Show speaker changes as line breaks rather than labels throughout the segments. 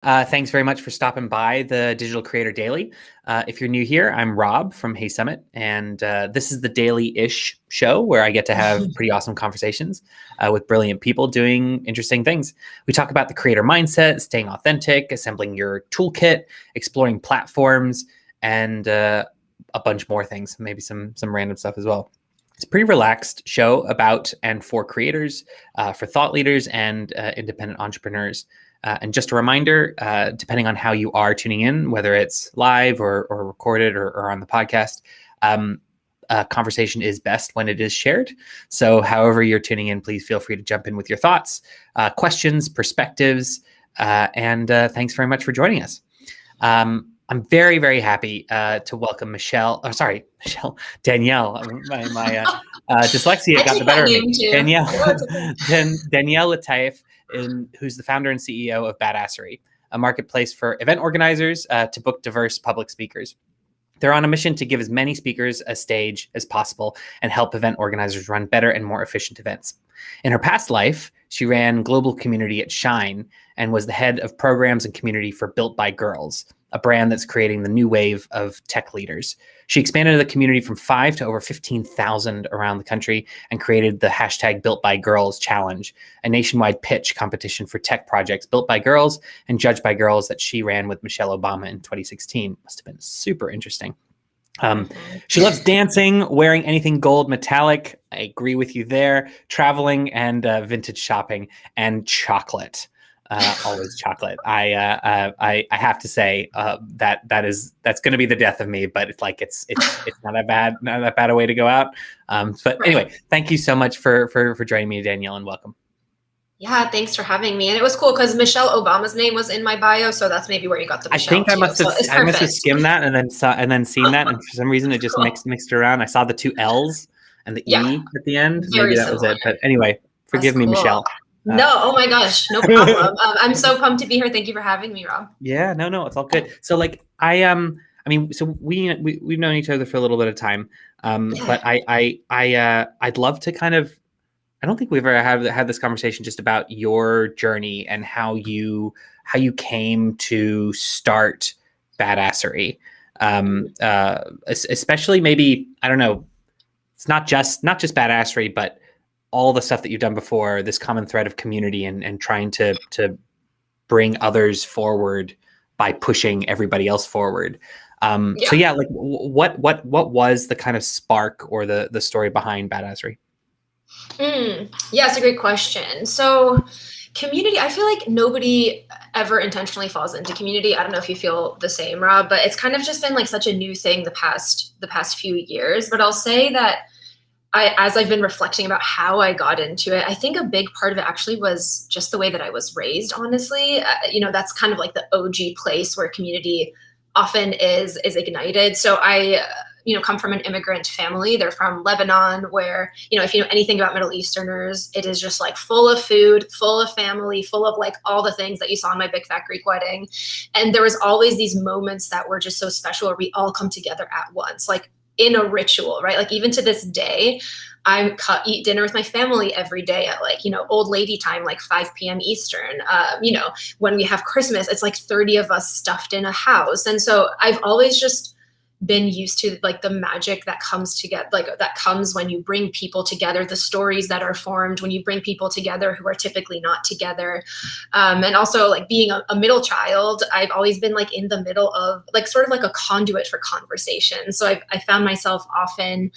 Thanks very much for stopping by the Digital Creator Daily. If you're new here, I'm Rob from Hey Summit, and this is the daily-ish show where I get to have pretty awesome conversations with brilliant people doing interesting things. We talk about the creator mindset, staying authentic, assembling your toolkit, exploring platforms, and a bunch more things, maybe some random stuff as well. It's a pretty relaxed show about and for creators, for thought leaders, and independent entrepreneurs. And just a reminder, depending on how you are tuning in, whether it's live or recorded or on the podcast, conversation is best when it is shared. So however you're tuning in, please feel free to jump in with your thoughts, questions, perspectives, and thanks very much for joining us. I'm very, very happy to welcome Danielle. My dyslexia got the better of me. Danielle Letayf, who's the founder and CEO of Badassery, a marketplace for event organizers to book diverse public speakers. They're on a mission to give as many speakers a stage as possible and help event organizers run better and more efficient events. In her past life, she ran global community at Shine and was the head of programs and community for Built by Girls, a brand that's creating the new wave of tech leaders. She expanded the community from 5 to over 15,000 around the country and created the hashtag Built by Girls Challenge, a nationwide pitch competition for tech projects built by girls and judged by girls that she ran with Michelle Obama in 2016. Must have been super interesting. She loves dancing, wearing anything gold metallic. I agree with you there. Traveling and vintage shopping and chocolate. Always chocolate. I have to say that's going to be the death of me, but it's not that bad a way to go out. But anyway, thank you so much for joining me, Danielle, and welcome.
Yeah, thanks for having me. And it was cool because Michelle Obama's name was in my bio, so that's maybe where you got the Michelle.
I think I must have skimmed that and then seen that, and for some reason it just mixed around. I saw the 2 L's and the E at the end. Maybe that was it. But anyway, forgive me, Michelle.
No, oh my gosh, no problem. I'm so pumped to be here. Thank you for having me, Rob.
Yeah, no, it's all good. So like so we've known each other for a little bit of time, but I'd love to kind of. I don't think we've ever had this conversation just about your journey and how you came to start Badassery, especially maybe, I don't know, it's not just Badassery, but all the stuff that you've done before, this common thread of community and trying to bring others forward by pushing everybody else forward. So yeah, like what was the kind of spark or the story behind Badassery?
Yeah, it's a great question. So community, I feel like nobody ever intentionally falls into community. I don't know if you feel the same, Rob, but it's kind of just been like such a new thing the past few years. But I'll say that as I've been reflecting about how I got into it, I think a big part of it actually was just the way that I was raised, honestly. That's kind of like the OG place where community often is ignited. So I come from an immigrant family. They're from Lebanon, where, if you know anything about Middle Easterners, it is just like full of food, full of family, full of like all the things that you saw in my Big Fat Greek Wedding. And there was always these moments that were just so special where we all come together at once, like in a ritual, right? Like even to this day, I eat dinner with my family every day at old lady time, like 5 p.m. Eastern. When we have Christmas, it's like 30 of us stuffed in a house. And so I've always just been used to like the magic that comes together, that comes when you bring people together, the stories that are formed when you bring people together who are typically not together. And also like being a middle child, I've always been like in the middle of like sort of like a conduit for conversation. So I found myself often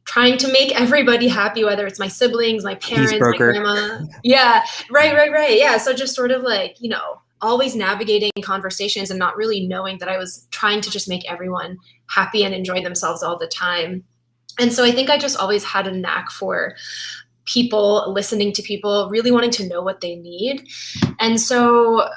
trying to make everybody happy, whether it's my siblings, my parents, my grandma. Yeah, right. Yeah. So just sort of like, always navigating conversations and not really knowing that I was trying to just make everyone happy and enjoy themselves all the time. And so I think I just always had a knack for people, listening to people, really wanting to know what they need. And so,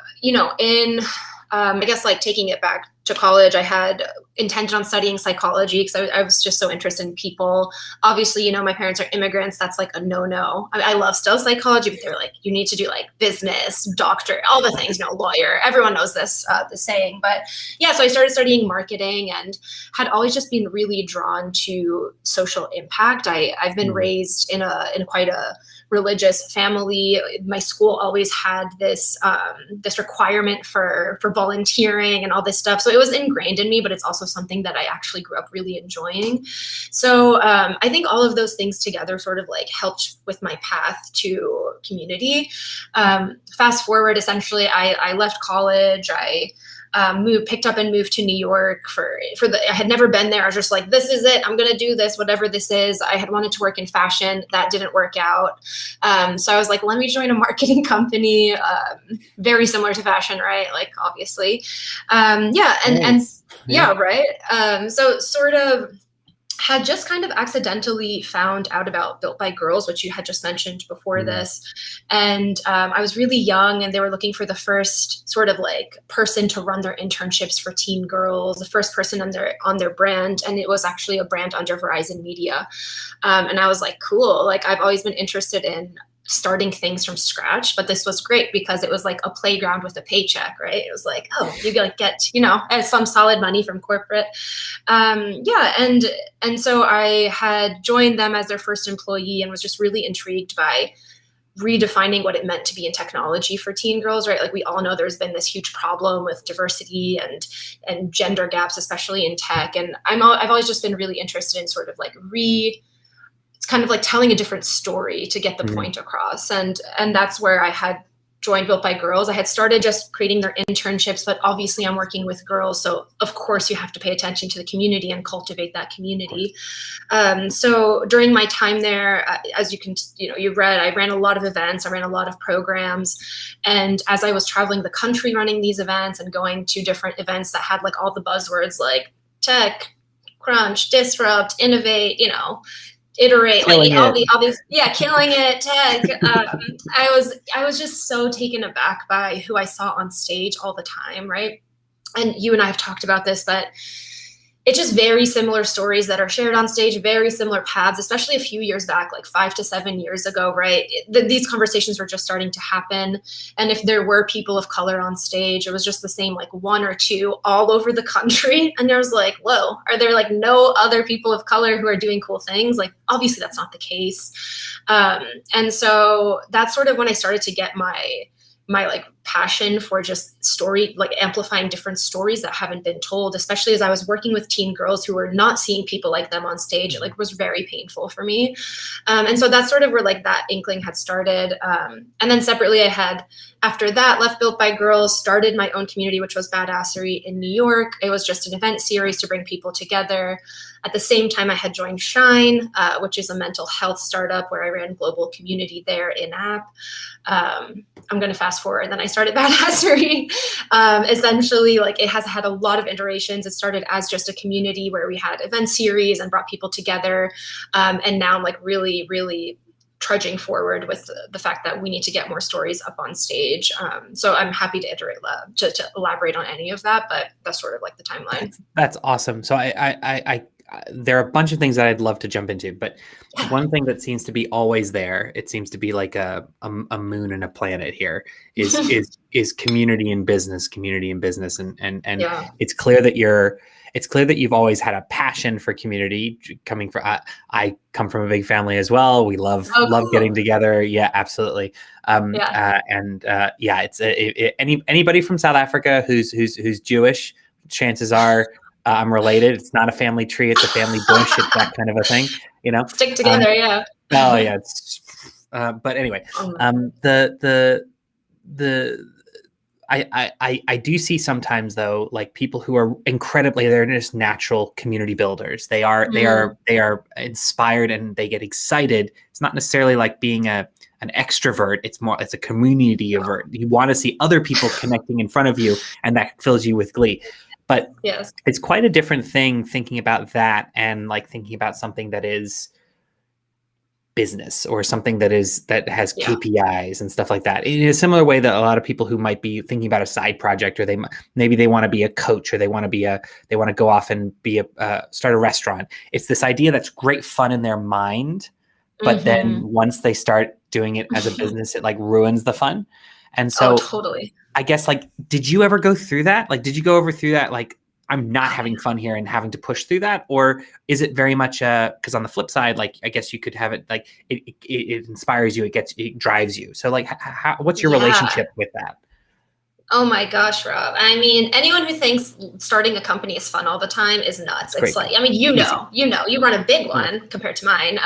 I guess like taking it back to college, I had intended on studying psychology because I was just so interested in people. Obviously, my parents are immigrants. That's like a no-no. I love still psychology, but they're like, you need to do like business, doctor, all the things, lawyer. Everyone knows this, the saying. But yeah, so I started studying marketing and had always just been really drawn to social impact. I've been raised in quite a religious family. My school always had this this requirement for volunteering and all this stuff. So it was ingrained in me, but it's also something that I actually grew up really enjoying. So I think all of those things together sort of like helped with my path to community. Fast forward, essentially, I left college. I picked up and moved to New York I had never been there. I was just like, this is it. I'm going to do this, whatever this is. I had wanted to work in fashion. That didn't work out. So I was like, let me join a marketing company, very similar to fashion, right? Like, obviously. Right. So sort of had just kind of accidentally found out about Built by Girls, which you had just mentioned before this. And I was really young, and they were looking for the first sort of like person to run their internships for teen girls, the first person on their brand. And it was actually a brand under Verizon Media. And I was like, cool. Like, I've always been interested in starting things from scratch, but this was great because it was like a playground with a paycheck, right? It was like, oh, you gotta get, some solid money from corporate. And so I had joined them as their first employee and was just really intrigued by redefining what it meant to be in technology for teen girls, right? Like, we all know there's been this huge problem with diversity and gender gaps, especially in tech. And I've always just been really interested in sort of like it's kind of like telling a different story to get the point across. And that's where I had joined Built by Girls. I had started just creating their internships, but obviously I'm working with girls. So of course you have to pay attention to the community and cultivate that community. So during my time there, as you read, I ran a lot of events. I ran a lot of programs. And as I was traveling the country running these events and going to different events that had like all the buzzwords like tech, crunch, disrupt, innovate, iterate, killing it, tech. I was just so taken aback by who I saw on stage all the time, right? And you and I have talked about this, but it's just very similar stories that are shared on stage, very similar paths, especially a few years back, like 5 to 7 years ago, right? These conversations were just starting to happen. And if there were people of color on stage, it was just the same, like 1 or 2 all over the country. And there was like, whoa, are there like no other people of color who are doing cool things? Like, obviously that's not the case. And so that's sort of when I started to get my like passion for just amplifying different stories that haven't been told, especially as I was working with teen girls who were not seeing people like them on stage. It like was very painful for me. And so that's sort of where like that inkling had started. And then separately after that, left Built by Girls, started my own community, which was Badassery in New York. It was just an event series to bring people together. At the same time, I had joined Shine, which is a mental health startup where I ran global community there in-app. I'm going to fast forward. Then I started Badassery. Essentially, like, it has had a lot of iterations. It started as just a community where we had event series and brought people together. And now I'm like really, really trudging forward with the fact that we need to get more stories up on stage. So I'm happy to to elaborate on any of that, but that's sort of like the timeline.
That's awesome. So I there are a bunch of things that I'd love to jump into, but one thing that seems to be always there, it seems to be like a moon and a planet here, is community and business, and it's clear that you've always had a passion for community. Coming from, I come from a big family as well. We love getting together. Yeah, absolutely. It's anybody from South Africa who's Jewish, chances are I'm related. It's not a family tree; it's a family bush. It's that kind of a thing,
Stick together, yeah.
Oh yeah. But anyway, I do see sometimes though, like people who are they're just natural community builders. They are inspired and they get excited. It's not necessarily like being an extrovert. It's a community avert. You want to see other people connecting in front of you, and that fills you with glee. But
yes,
it's quite a different thing thinking about that and like thinking about something that is business or something that has KPIs and stuff like that. In a similar way that a lot of people who might be thinking about a side project, or maybe they want to be a coach, or they want to go off and start a restaurant. It's this idea that's great fun in their mind, but then once they start doing it as a business, it like ruins the fun. And so
totally.
I guess, like, did you ever go through that? Like, did you go through that? Like, I'm not having fun here and having to push through that? Or is it very much because on the flip side, like, I guess you could have it like it inspires you, it drives you. So like, what's your relationship with that?
Oh my gosh, Rob. I mean, anyone who thinks starting a company is fun all the time is nuts. It's like, I mean, you run a big one compared to mine.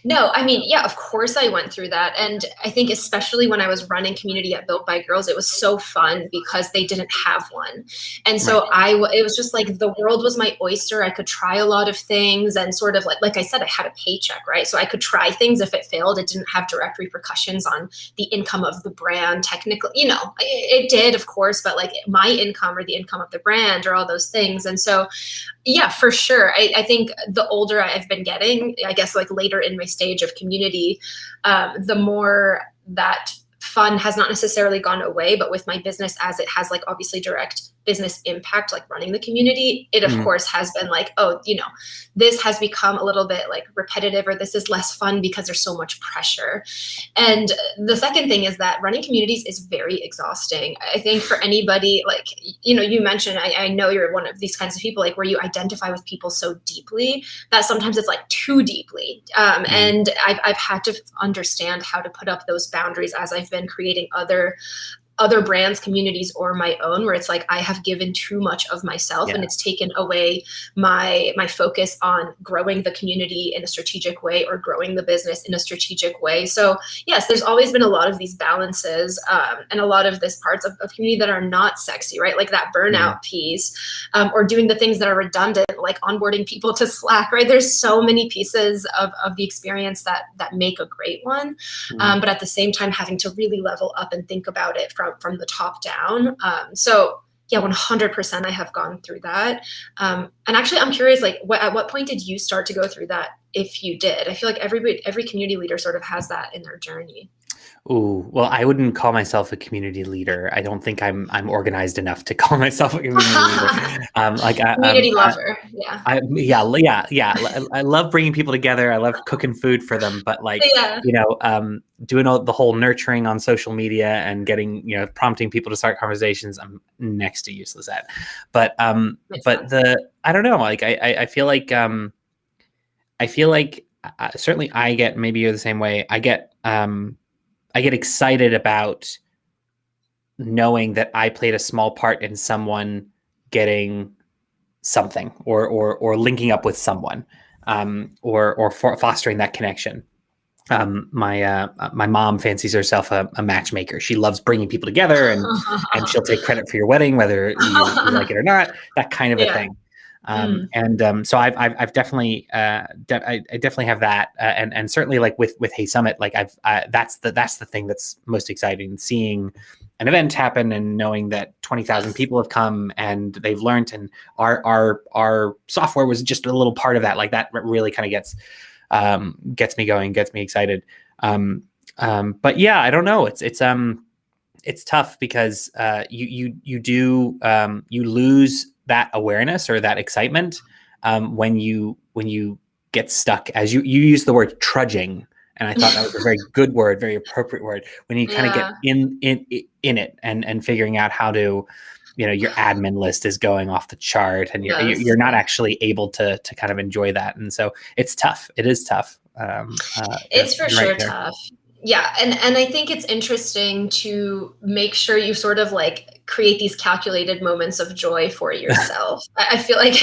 No, I mean, yeah, of course I went through that. And I think especially when I was running community at Built by Girls, it was so fun because they didn't have one. And so it was just like the world was my oyster. I could try a lot of things and sort of like I said, I had a paycheck, right? So I could try things. If it failed, it didn't have direct repercussions on the income of the brand. Technically, it did, of course, but like my income or the income of the brand or all those things. And so, yeah, for sure. I think the older I've been getting, I guess like later in my stage of community, the more that fun has not necessarily gone away, but with my business, as it has like obviously direct business impact, like running the community, it of course has been like, oh, this has become a little bit like repetitive, or this is less fun because there's so much pressure. And the second thing is that running communities is very exhausting. I think for anybody, like, you mentioned, I know you're one of these kinds of people, like where you identify with people so deeply that sometimes it's like too deeply. And I've had to understand how to put up those boundaries as I've been creating other brands, communities, or my own, where it's like I have given too much of myself and it's taken away my focus on growing the community in a strategic way or growing the business in a strategic way. So yes, there's always been a lot of these balances and a lot of this parts of community that are not sexy, right? Like that burnout piece, or doing the things that are redundant, like onboarding people to Slack, right? There's so many pieces of the experience that make a great one. But at the same time, having to really level up and think about it from the top down. So yeah, 100% I have gone through that. And actually, I'm curious, like, at what point did you start to go through that? If you did, I feel like every community leader sort of has that in their journey.
Oh, well, I wouldn't call myself a community leader. I don't think I'm organized enough to call myself a community leader.
Community lover. Yeah.
I love bringing people together. I love cooking food for them, but like, doing the whole nurturing on social media and getting, prompting people to start conversations, I'm next to useless at. But I don't know. Like, I feel like certainly I get, maybe you're the same way. I get excited about knowing that I played a small part in someone getting something or linking up with someone, or fostering that connection. My mom fancies herself a matchmaker. She loves bringing people together, and she'll take credit for your wedding, whether you like it or not, that kind of a thing. So I've definitely, I definitely have that. And certainly like with Hey Summit, like that's the thing that's most exciting, seeing an event happen and knowing that 20,000 people have come and they've learned, and our software was just a little part of that. Like that really kind of gets me going, gets me excited. But yeah, I don't know. It's tough because you lose that awareness or that excitement when you get stuck, as you use the word trudging, and I thought that was a very good word, very appropriate word, when you kind of get in it and figuring out how to, your admin list is going off the chart, and you're not actually able to kind of enjoy that. And so it's tough. It is tough.
It's for sure tough. Yeah. And I think it's interesting to make sure you sort of like create these calculated moments of joy for yourself. I feel like,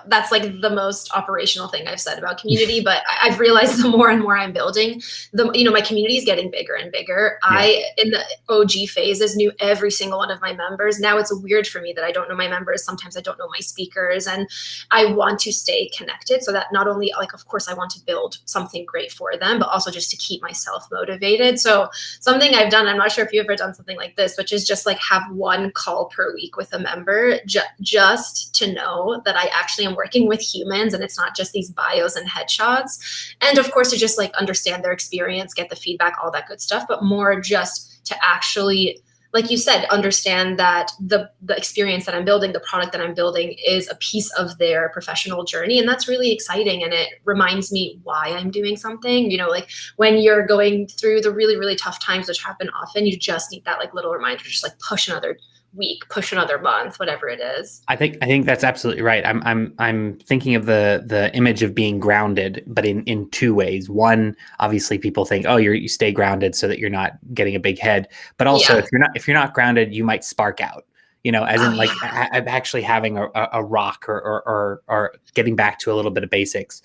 that's like the most operational thing I've said about community, but I've realized the more and more I'm building, my community is getting bigger and bigger. Yeah. I, in the OG phases, knew every single one of my members. Now it's weird for me that I don't know my members. Sometimes I don't know my speakers, and I want to stay connected so that not only, like, of course I want to build something great for them, but also just to keep myself motivated. So something I've done, I'm not sure if you've ever done something like this, which is just like have one call per week with a member, just to know that I actually am working with humans and it's not just these bios and headshots. And of course, to just like understand their experience, get the feedback, all that good stuff, but more just to actually, like you said, understand that the experience that I'm building, the product that I'm building is a piece of their professional journey. And that's really exciting. And it reminds me why I'm doing something. Like when you're going through the really, really tough times, which happen often, you just need that like little reminder, just like push another week, push another month, whatever it is.
I think that's absolutely right. I'm thinking of the image of being grounded, but in two ways. One, obviously people think, oh, you stay grounded so that you're not getting a big head. But also if you're not grounded, you might spark out, as in like actually having a rock or getting back to a little bit of basics.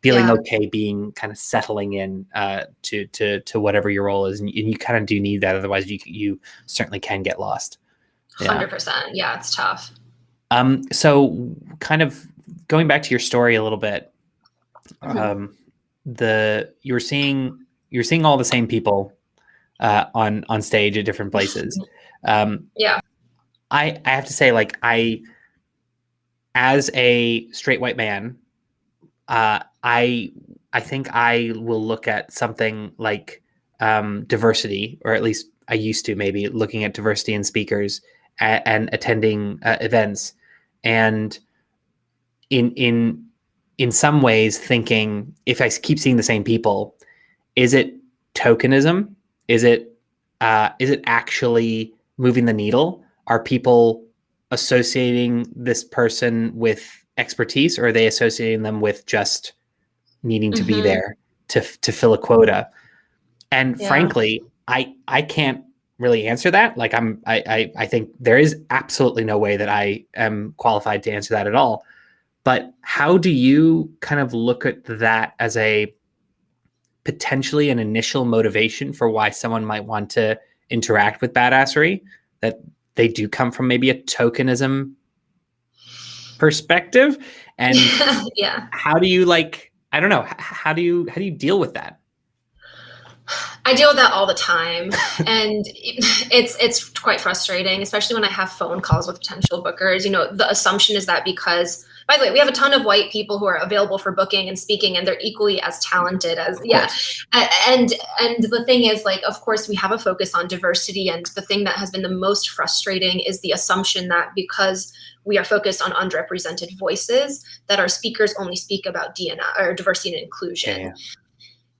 Feeling okay, being kind of settling in to whatever your role is. And you kind of do need that. Otherwise you certainly can get lost.
100%. Yeah, it's tough.
So kind of going back to your story a little bit, you're seeing all the same people on stage at different places. I have to say, like, as a straight white man, I think I will look at something like diversity, or at least I used to, maybe looking at diversity in speakers and attending events, and in some ways thinking, if I keep seeing the same people, is it tokenism? Is it actually moving the needle? Are people associating this person with expertise, or are they associating them with just needing to be there to fill a quota? And frankly, I can't really answer that. Like I think there is absolutely no way that I am qualified to answer that at all. But how do you kind of look at that as a potentially an initial motivation for why someone might want to interact with Badassery, that they do come from maybe a tokenism perspective? And how do you, I don't know, how do you deal with that?
I deal with that all the time, and it's quite frustrating, especially when I have phone calls with potential bookers. The assumption is that because, by the way, we have a ton of white people who are available for booking and speaking, and they're equally as talented as and the thing is, like, of course we have a focus on diversity, and the thing that has been the most frustrating is the assumption that because we are focused on underrepresented voices, that our speakers only speak about D&I or diversity and inclusion.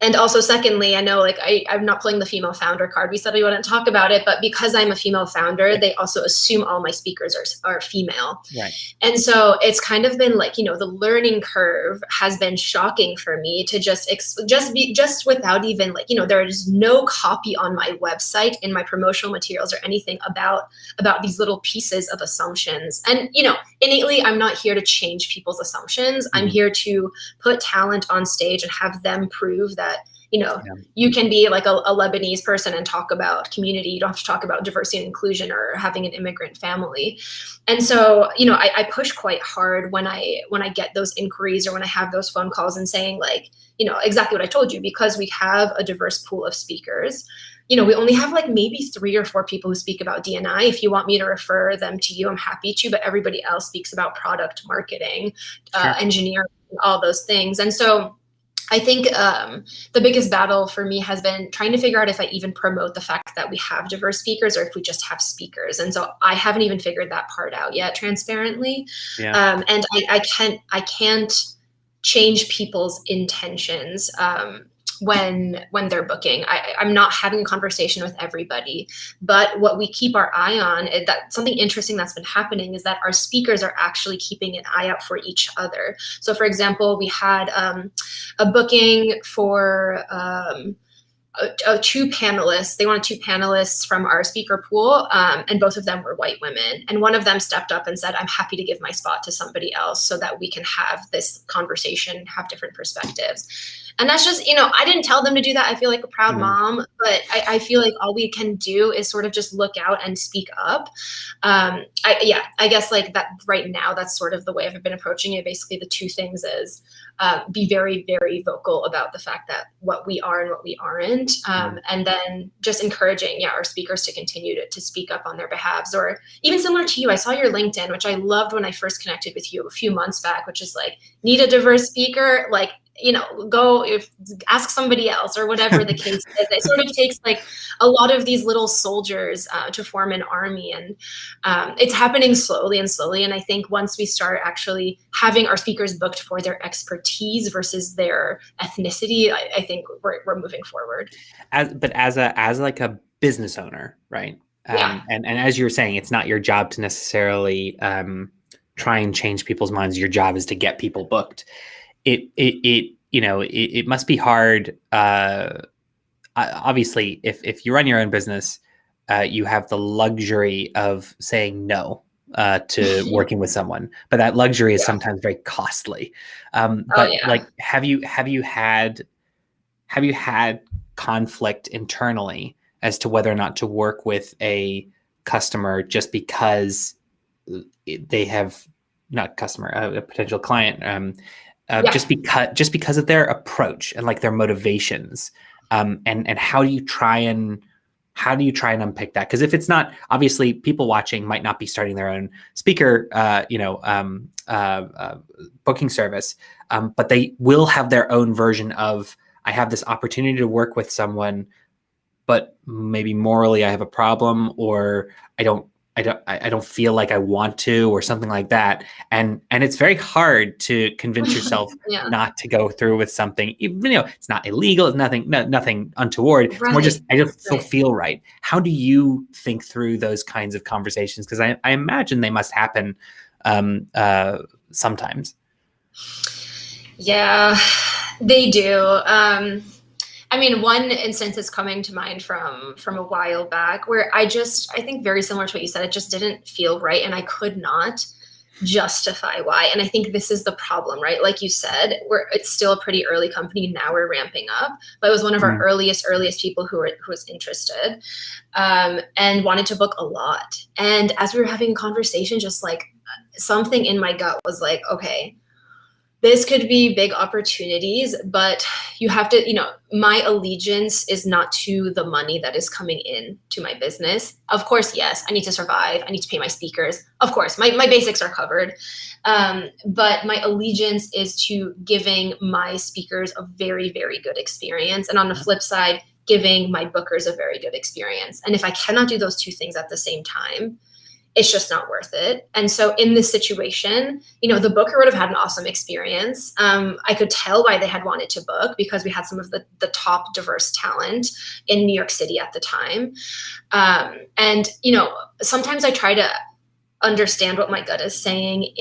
And also, secondly, I know, like, I'm not playing the female founder card. We said we wouldn't talk about it, but because I'm a female founder, they also assume all my speakers are female. Right. And so it's kind of been like, the learning curve has been shocking for me to just without even, like, there is no copy on my website, in my promotional materials or anything about these little pieces of assumptions. And, innately, I'm not here to change people's assumptions. I'm here to put talent on stage and have them prove that, you can be like a Lebanese person and talk about community. You don't have to talk about diversity and inclusion or having an immigrant family. And so, I push quite hard when I get those inquiries or when I have those phone calls and saying, like, exactly what I told you, because we have a diverse pool of speakers. We only have like maybe 3 or 4 people who speak about D&I. If you want me to refer them to you, I'm happy to, but everybody else speaks about product marketing, engineering, all those things. And so I think the biggest battle for me has been trying to figure out if I even promote the fact that we have diverse speakers or if we just have speakers. And so I haven't even figured that part out yet, transparently. And I can't change people's intentions when they're booking. I'm not having a conversation with everybody, but what we keep our eye on, that something interesting that's been happening is that our speakers are actually keeping an eye out for each other. So for example, we had a booking for 2 panelists. They wanted 2 panelists from our speaker pool, and both of them were white women. And one of them stepped up and said, I'm happy to give my spot to somebody else so that we can have this conversation, have different perspectives. And that's just, I didn't tell them to do that. I feel like a proud mom, but I feel like all we can do is sort of just look out and speak up. I guess like that right now, that's sort of the way I've been approaching it. Basically, the 2 things is be very, very vocal about the fact that what we are and what we aren't. And then just encouraging, our speakers to continue to speak up on their behalves. Or even similar to you, I saw your LinkedIn, which I loved when I first connected with you a few months back, which is like, need a diverse speaker, like, go ask somebody else or whatever the case is. It sort of takes like a lot of these little soldiers to form an army, and it's happening slowly. And I think once we start actually having our speakers booked for their expertise versus their ethnicity, I think we're moving forward.
As like a business owner, right? And as you were saying, it's not your job to necessarily try and change people's minds. Your job is to get people booked. It must be hard. Obviously, if you run your own business, you have the luxury of saying no to working with someone, but that luxury is sometimes very costly. Like, have you had conflict internally as to whether or not to work with a customer just because they have a potential client, just because of their approach and like their motivations, and how do you try and unpick that? Because if it's not, obviously people watching might not be starting their own speaker, booking service, but they will have their own version of, I have this opportunity to work with someone, but maybe morally I have a problem, or I don't feel like I want to, or something like that. And it's very hard to convince yourself not to go through with something. It's not illegal. It's nothing untoward. It's more just, I just don't feel right. How do you think through those kinds of conversations? Because I imagine they must happen sometimes.
Yeah, they do. One instance is coming to mind from a while back where I think very similar to what you said, it just didn't feel right and I could not justify why. And I think this is the problem, right? Like you said, it's still a pretty early company. Now we're ramping up, but it was one of our earliest people who was interested, and wanted to book a lot. And as we were having a conversation, just like something in my gut was like, okay, this could be big opportunities, but you have to, my allegiance is not to the money that is coming in to my business. Of course, yes, I need to survive. I need to pay my speakers. Of course, my basics are covered. But my allegiance is to giving my speakers a very, very good experience. And on the flip side, giving my bookers a very good experience. And if I cannot do those two things at the same time, it's just not worth it. And so in this situation, the booker would have had an awesome experience. I could tell why they had wanted to book, because we had some of the top diverse talent in New York City at the time. And sometimes I try to understand what my gut is saying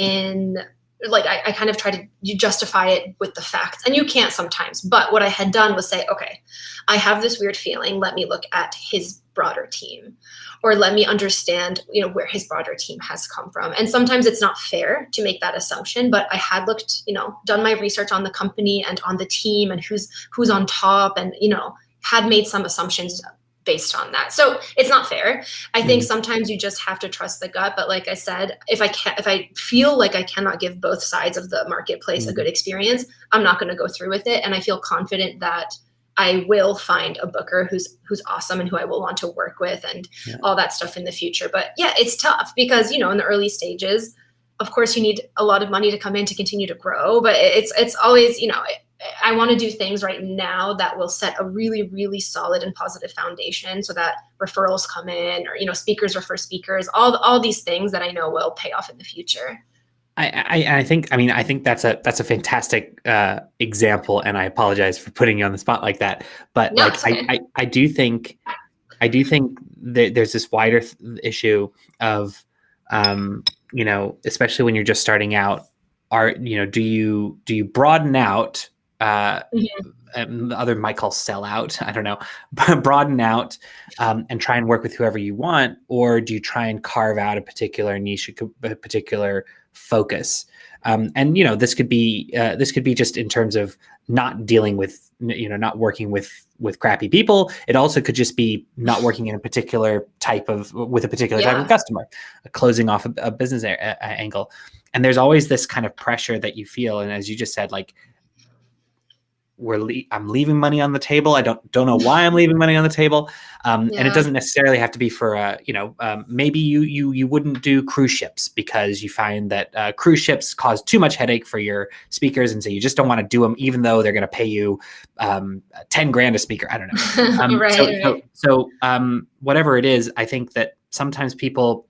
I kind of try to justify it with the facts, and you can't sometimes. But what I had done was say, okay, I have this weird feeling. Let me look at his broader team, or let me understand, where his broader team has come from. And sometimes it's not fair to make that assumption, but I had looked, done my research on the company and on the team and who's on top, and, had made some assumptions based on that. So it's not fair. I think sometimes you just have to trust the gut. But like I said, if I feel like I cannot give both sides of the marketplace a good experience, I'm not going to go through with it. And I feel confident that I will find a booker who's awesome and who I will want to work with and all that stuff in the future. But yeah, it's tough because, in the early stages, of course, you need a lot of money to come in to continue to grow. But it's always, I want to do things right now that will set a really, really solid and positive foundation so that referrals come in, or, speakers refer speakers, all these things that I know will pay off in the future.
I think that's a fantastic example, and I apologize for putting you on the spot like that. But no, okay. I do think that there's this wider issue of, especially when you're just starting out, do you broaden out? Other might call sell out, I don't know, broaden out and try and work with whoever you want, or do you try and carve out a particular niche, a particular focus? And this could be just in terms of not dealing with, not working with crappy people. It also could just be not working in a particular type of customer, closing off a business angle. And there's always this kind of pressure that you feel, and as you just said, like, I'm leaving money on the table. I don't know why I'm leaving money on the table. And it doesn't necessarily have to be for, maybe you wouldn't do cruise ships because you find that cruise ships cause too much headache for your speakers. And so you just don't want to do them, even though they're going to pay you $10,000 a speaker. I don't know. Right. So whatever it is, I think that sometimes people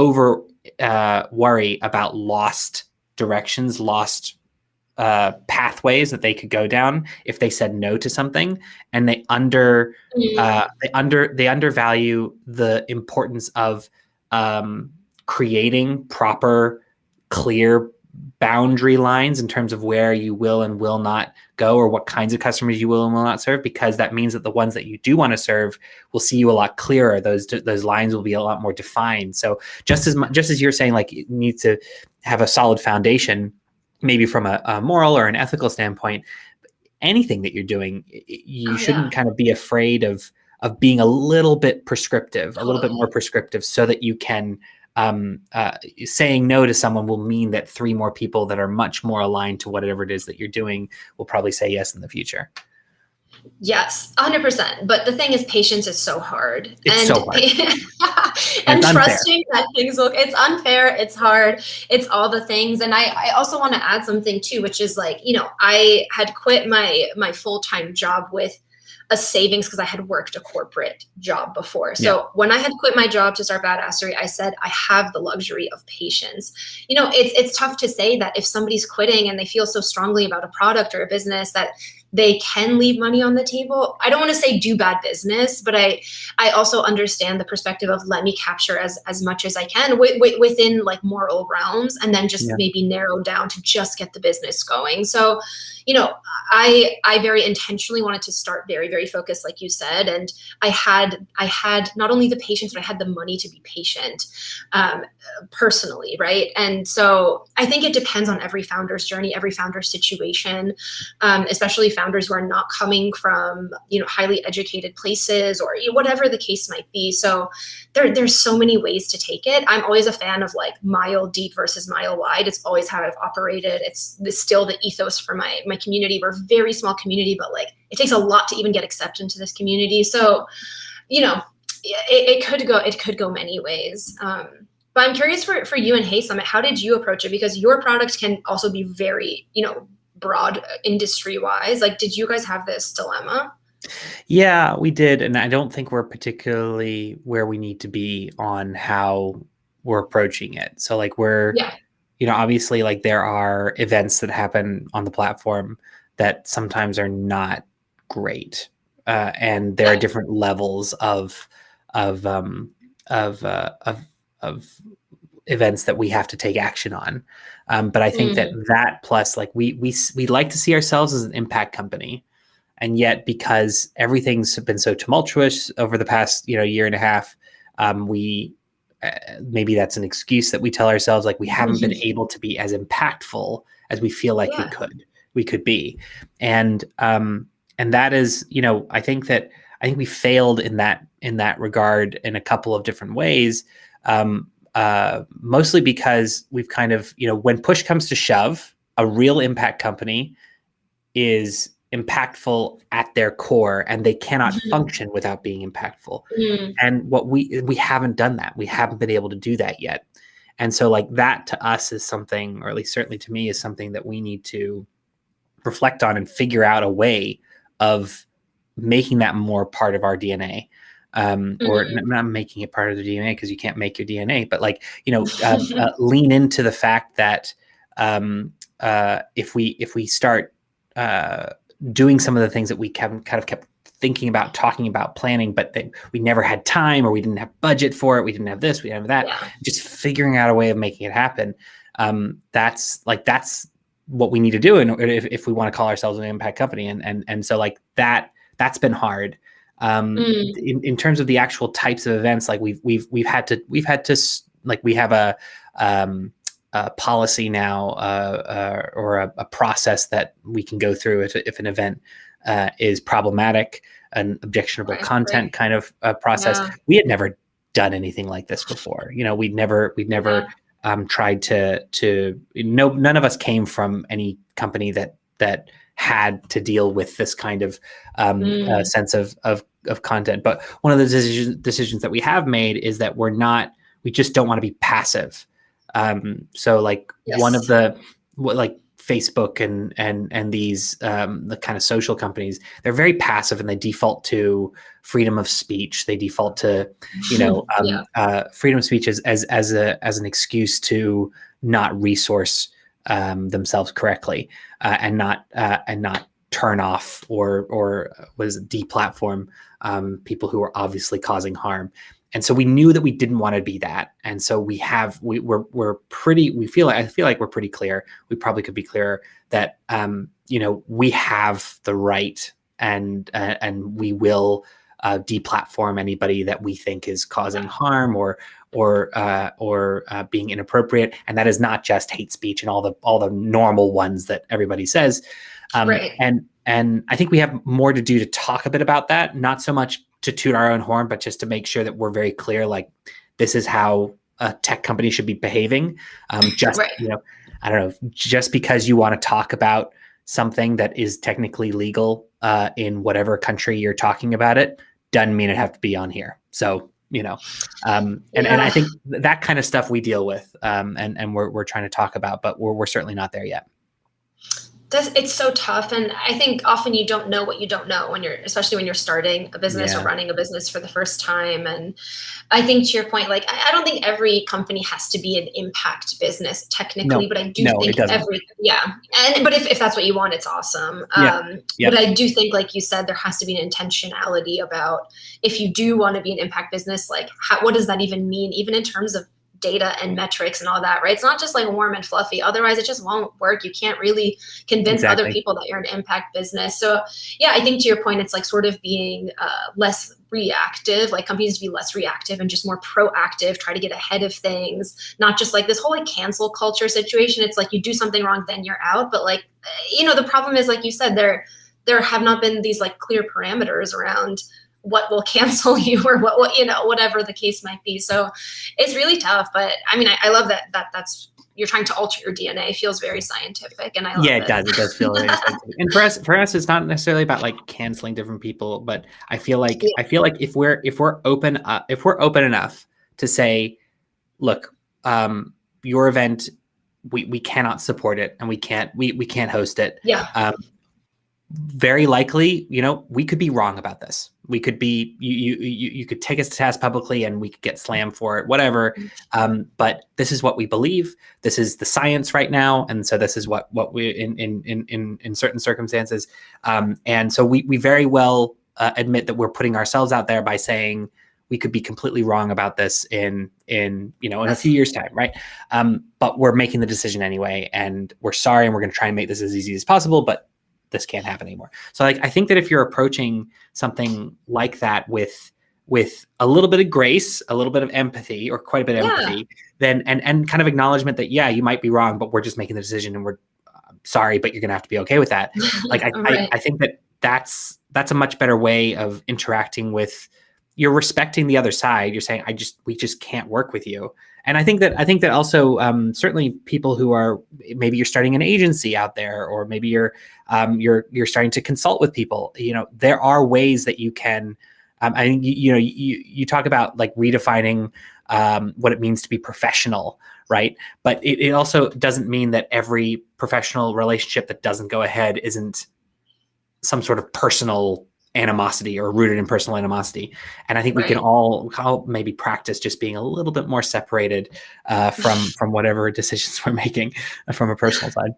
worry about lost directions, lost pathways that they could go down if they said no to something, and they undervalue the importance of creating proper, clear boundary lines in terms of where you will and will not go, or what kinds of customers you will and will not serve, because that means that the ones that you do want to serve will see you a lot clearer. Those lines will be a lot more defined. So just as you're saying, like, you need to have a solid foundation, maybe from a moral or an ethical standpoint, anything that you're doing, you shouldn't kind of be afraid of being a little bit prescriptive, a little bit more prescriptive, so that you can saying no to someone will mean that 3 more people that are much more aligned to whatever it is that you're doing will probably say yes in the future.
Yes, 100%. But the thing is, patience is so hard.
It's so hard.
And trusting that things will, it's unfair, it's hard, it's all the things. And I also want to add something too, which is like, I had quit my full-time job with a savings because I had worked a corporate job before. So when I had quit my job to start Badassery, I said, I have the luxury of patience. It's tough to say that if somebody's quitting and they feel so strongly about a product or a business that they can leave money on the table. I don't want to say do bad business, but I also understand the perspective of let me capture as much as I can within like moral realms, and then just maybe narrow down to just get the business going. So, I very intentionally wanted to start very, very focused, like you said, and I had not only the patience, but I had the money to be patient, personally, right? And so I think it depends on every founder's journey, every founder's situation, especially founders who are not coming from, highly educated places or whatever the case might be. So there's so many ways to take it. I'm always a fan of like mile deep versus mile wide. It's always how I've operated. It's still the ethos for my community. We're a very small community, but like it takes a lot to even get accepted into this community. So, it could go many ways. But I'm curious for you and Hey Summit, how did you approach it? Because your product can also be very, broad industry wise. Like, did you guys have this dilemma?
Yeah, we did. And I don't think we're particularly where we need to be on how we're approaching it. So like obviously like there are events that happen on the platform that sometimes are not great. And there are different levels of events that we have to take action on. But I think that plus like we like to see ourselves as an impact company. And yet, because everything's been so tumultuous over the past, year and a half, maybe that's an excuse that we tell ourselves, like we haven't been able to be as impactful as we feel like we could be. And that is, I think we failed in that regard in a couple of different ways. Mostly because we've kind of, when push comes to shove, a real impact company is impactful at their core, and they cannot function without being impactful. And what we haven't done that. We haven't been able to do that yet. And so like that to us is something, or at least certainly to me, is something that we need to reflect on and figure out a way of making that more part of our DNA. Or not making it part of the DNA, because you can't make your DNA, but like, lean into the fact that if we start doing some of the things that we kind of kept thinking about, talking about, planning, but that we never had time, or we didn't have budget for it, we didn't have this, we didn't have that, just figuring out a way of making it happen. That's what we need to do if we want to call ourselves an impact company. And so like that's been hard. In terms of the actual types of events, like we've had to like, we have a policy now, or a process that we can go through if an event is problematic, an objectionable content kind of process. We had never done anything like this before. We'd never tried to none of us came from any company that had to deal with this kind of sense of content. But one of the decisions that we have made is that we just don't want to be passive. So like one of the, like Facebook and these, the kind of social companies, they're very passive, and they default to freedom of speech. They default to, freedom of speech as an excuse to not resource themselves correctly, and not turn off or was deplatform people who are obviously causing harm. And so we knew that we didn't want to be that. And so we feel like we're pretty clear. We probably could be clearer that, we have the right and we will deplatform anybody that we think is causing harm or being inappropriate. And that is not just hate speech and all the normal ones that everybody says.
Right.
And I think we have more to do to talk a bit about that, not so much to toot our own horn, but just to make sure that we're very clear, like, this is how a tech company should be behaving. Right. I don't know, just because you want to talk about something that is technically legal in whatever country you're talking about it, doesn't mean it have to be on here. So, and I think that kind of stuff we deal with, and we're trying to talk about, but we're certainly not there yet.
It's so tough. And I think often you don't know what you don't know especially when you're starting a business or running a business for the first time. And I think, to your point, like, I don't think every company has to be an impact business technically, but I do think but if that's what you want, it's awesome. But I do think, like you said, there has to be an intentionality about, if you do want to be an impact business, like, what does that even mean, even in terms of data and metrics and all that, right? It's not just like warm and fluffy. Otherwise, it just won't work. You can't really convince other people that you're an impact business. So yeah, I think, to your point, it's like sort of being less reactive, like companies to be less reactive and just more proactive, try to get ahead of things, not just like this whole like cancel culture situation. It's like you do something wrong, then you're out. But like, the problem is, like you said, there have not been these like clear parameters around what will cancel you or what whatever the case might be. So it's really tough. But I mean, I love that's you're trying to alter your DNA. It feels very scientific, and I love it.
It does feel very scientific. And for us, it's not necessarily about like canceling different people, but I feel like if we're open enough to say, look, your event, we cannot support it, and we can't host it. Very likely, we could be wrong about this. We could be, you could take us to task publicly and we could get slammed for it, whatever. But this is what we believe. This is the science right now. And so this is what we, in certain circumstances. And so we very well admit that we're putting ourselves out there by saying we could be completely wrong about this in a few years' time. Right. But we're making the decision anyway, and we're sorry. And we're going to try and make this as easy as possible, but this can't happen anymore. So like, I think that if you're approaching something like that with a little bit of grace, a little bit of empathy, or quite a bit of empathy, then, and kind of acknowledgement that, you might be wrong, but we're just making the decision, and we're sorry, but you're going to have to be okay with that. Like, I think that's a much better way of interacting with, you're respecting the other side. You're saying, we just can't work with you. And I think that also, certainly people who are, maybe you're starting an agency out there, or maybe you're starting to consult with people, there are ways that you can, I think, you talk about like redefining what it means to be professional, right? But it also doesn't mean that every professional relationship that doesn't go ahead isn't some sort of personal animosity or rooted in personal animosity. And I think we can all maybe practice just being a little bit more separated from whatever decisions we're making from a personal side.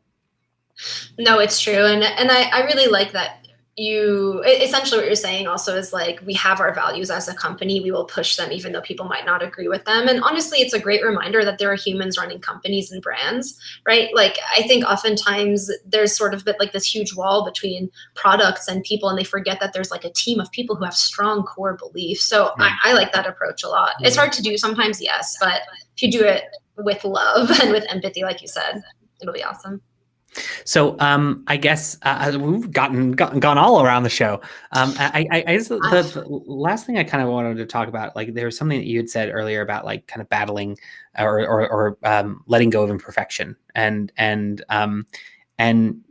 No, it's true. And I really like that essentially what you're saying also is like, we have our values as a company, we will push them even though people might not agree with them. And honestly, it's a great reminder that there are humans running companies and brands, right? Like, I think oftentimes there's sort of been like this huge wall between products and people, and they forget that there's like a team of people who have strong core beliefs. So I like that approach a lot. It's hard to do sometimes, yes, but if you do it with love and with empathy, like you said, it'll be awesome.
So I guess we've gone all around the show. I guess the last thing I kind of wanted to talk about, like, there was something that you had said earlier about like kind of battling or letting go of imperfection, and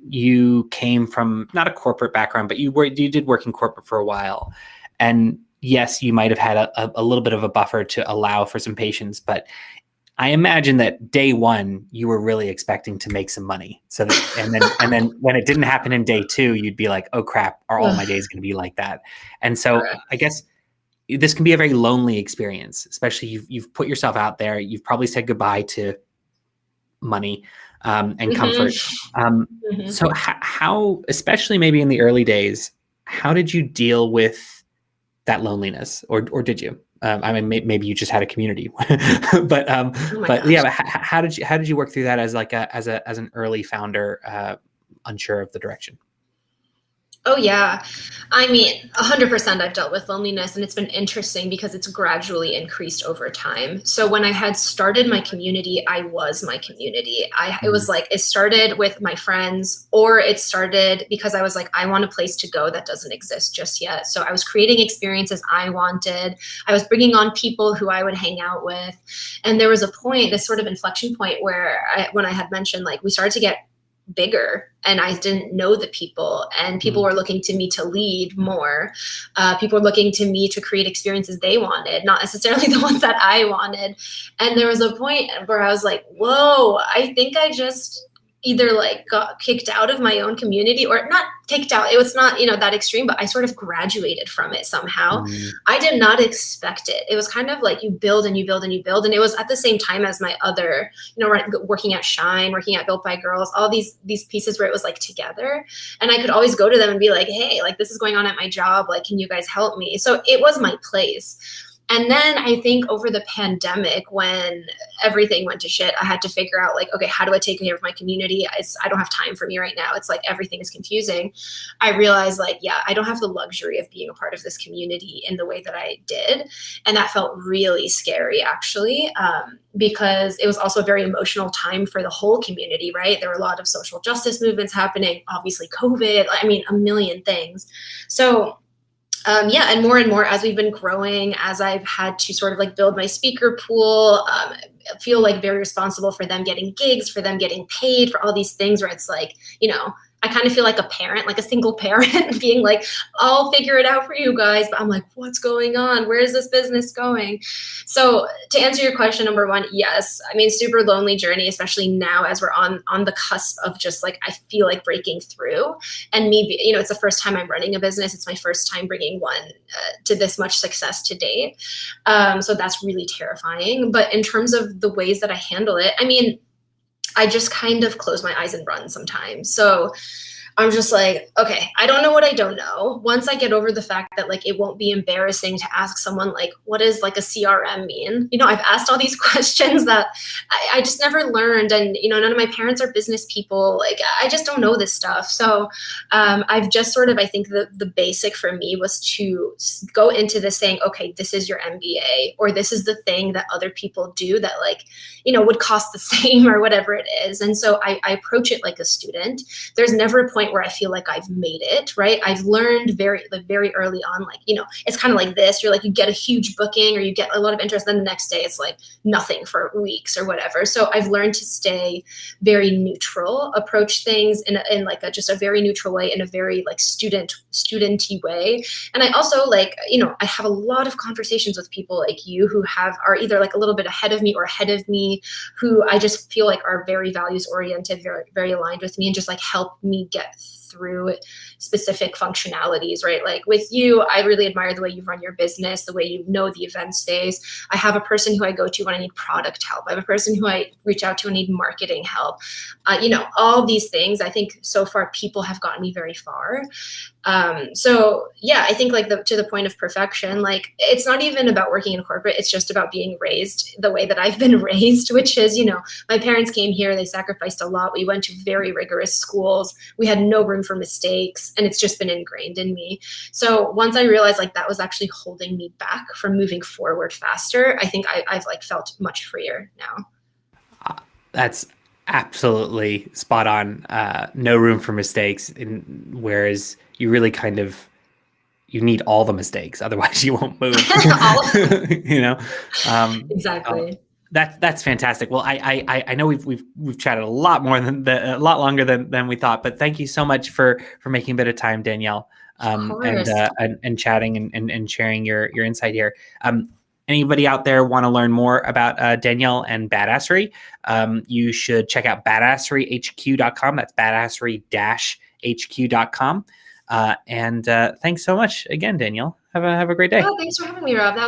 you came from not a corporate background, but you did work in corporate for a while, and yes, you might have had a little bit of a buffer to allow for some patience, but I imagine that day one you were really expecting to make some money. So and then when it didn't happen in day two, you'd be like, oh crap, are all my days going to be like that? And so I guess this can be a very lonely experience, especially you've put yourself out there. You've probably said goodbye to money. and comfort. So how, especially maybe in the early days, how did you deal with that loneliness, or did you? I mean, maybe you just had a community, but yeah. How did you work through that as like as an early founder, unsure of the direction?
Oh yeah. I mean, 100% I've dealt with loneliness, and it's been interesting because it's gradually increased over time. So when I had started my community, I was my community. It was like, it started with my friends, or it started because I was like, I want a place to go that doesn't exist just yet. So I was creating experiences I wanted. I was bringing on people who I would hang out with. And there was a point, this sort of inflection point where when I had mentioned, like, we started to get bigger and I didn't know the people, and people were looking to me to lead more. People were looking to me to create experiences they wanted, not necessarily the ones that I wanted. And there was a point where I was like, whoa, I think I just either like got kicked out of my own community, or not kicked out. It was not, that extreme, but I sort of graduated from it somehow. I did not expect it. It was kind of like you build and you build and you build. And it was at the same time as my other, working at Shine, working at Built by Girls, all these pieces where it was like together. And I could always go to them and be like, hey, like this is going on at my job. Like, can you guys help me? So it was my place. And then I think over the pandemic, when everything went to shit, I had to figure out like, okay, how do I take care of my community? I don't have time for me right now. It's like everything is confusing. I realized like, yeah, I don't have the luxury of being a part of this community in the way that I did. And that felt really scary, actually, because it was also a very emotional time for the whole community, right? There were a lot of social justice movements happening, obviously COVID, I mean, a million things. So and more as we've been growing, as I've had to sort of like build my speaker pool, feel like very responsible for them getting gigs, for them getting paid, for all these things where it's like, I kind of feel like a parent, like a single parent being like, I'll figure it out for you guys. But I'm like, what's going on? Where is this business going? So to answer your question, number one, yes. I mean, super lonely journey, especially now as we're on the cusp of just like, I feel like breaking through. And me, it's the first time I'm running a business. It's my first time bringing one to this much success to date. So that's really terrifying. But in terms of the ways that I handle it, I mean, I just kind of close my eyes and run sometimes. So I'm just like, okay, I don't know what I don't know. Once I get over the fact that like it won't be embarrassing to ask someone like, what does like a CRM mean? I've asked all these questions that I just never learned. And, none of my parents are business people. Like, I just don't know this stuff. So I've just sort of, I think the basic for me was to go into this saying, okay, this is your MBA, or this is the thing that other people do that like, would cost the same or whatever it is. And so I approach it like a student. There's never a point where I feel like I've made it, right? I've learned very early on, like, it's kind of like this, you're like, you get a huge booking or you get a lot of interest, then the next day it's like nothing for weeks or whatever. So I've learned to stay very neutral, approach things in like just a very neutral way, in a very like studenty way. And I also like, I have a lot of conversations with people like you who are either like a little bit ahead of me or ahead of me, who I just feel like are very values oriented, very, very aligned with me, and just like help me get through specific functionalities, right? Like with you, I really admire the way you run your business, the way the event space. I have a person who I go to when I need product help. I have a person who I reach out to when I need marketing help. All these things, I think so far people have gotten me very far. So yeah, I think like to the point of perfection, like it's not even about working in corporate. It's just about being raised the way that I've been raised, which is, my parents came here, they sacrificed a lot. We went to very rigorous schools. We had no room for mistakes, and it's just been ingrained in me. So once I realized like that was actually holding me back from moving forward faster, I think I've like felt much freer now.
That's absolutely spot on. No room for mistakes. Whereas you really kind of, you need all the mistakes, otherwise you won't move.
Exactly.
That's fantastic. Well, I know we've chatted a lot longer than we thought, but thank you so much for making a bit of time, Danielle, and chatting and sharing your insight here. Anybody out there want to learn more about Danielle and Badassery, you should check out badasseryhq.com. That's badassery-hq.com. And thanks so much again, Danielle. Have a great day.
Oh, thanks for having me, Rob. That was